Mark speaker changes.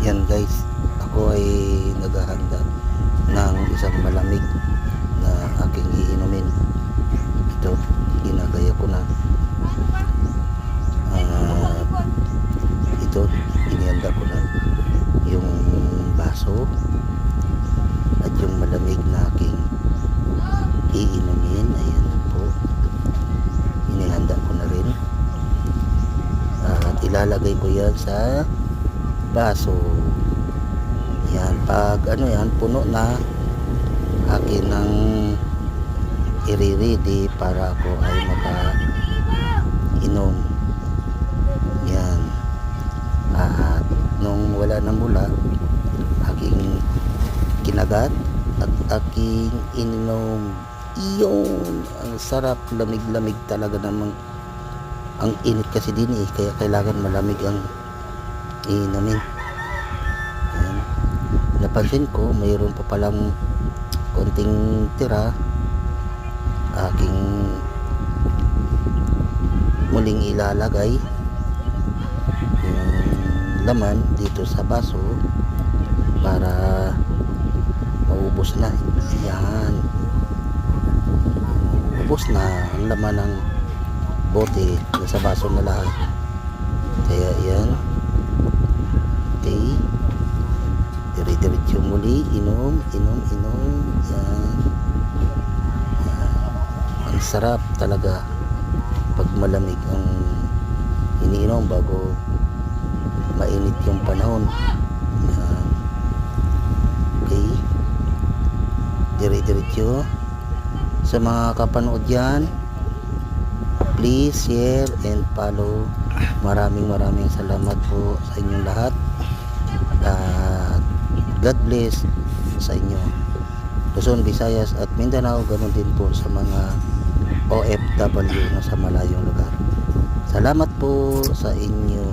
Speaker 1: Yan guys, ako ay naghahanda ng isang malamig na aking iinumin. Ito, ginagaya ko na. Ito, inihanda ko na yung baso at yung malamig na aking iinumin. Ayan po, inihanda ko na rin. At ilalagay ko yan sa baso. Yan, pag yan puno na, akin nang i-ready para ako ay makainom. Yan. At nung wala na mula, aking kinagat at aking ininom. Iyon, ang sarap, lamig-lamig talaga namang. Ang init kasi din kaya kailangan malamig ang inumin. Ayan. Napansin ko mayroon pa palang konting tira. Aking muling ilalagay yung laman dito sa baso para maubos na. Ayan, ubos na ang laman ng bote, nasa baso na lahat. Kaya yan, okay, dire-diretso muli, inom. Yan. Ang sarap talaga pag malamig ang iniinom bago mainit yung panahon. Yan. Okay, dire-diretso. Sa mga kapanood dyan, please share and follow. Maraming salamat po sa inyong lahat. At God bless sa inyo. Luzon, Visayas at Mindanao, ganoon din po sa mga OFW na sa malayong lugar. Salamat po sa inyo.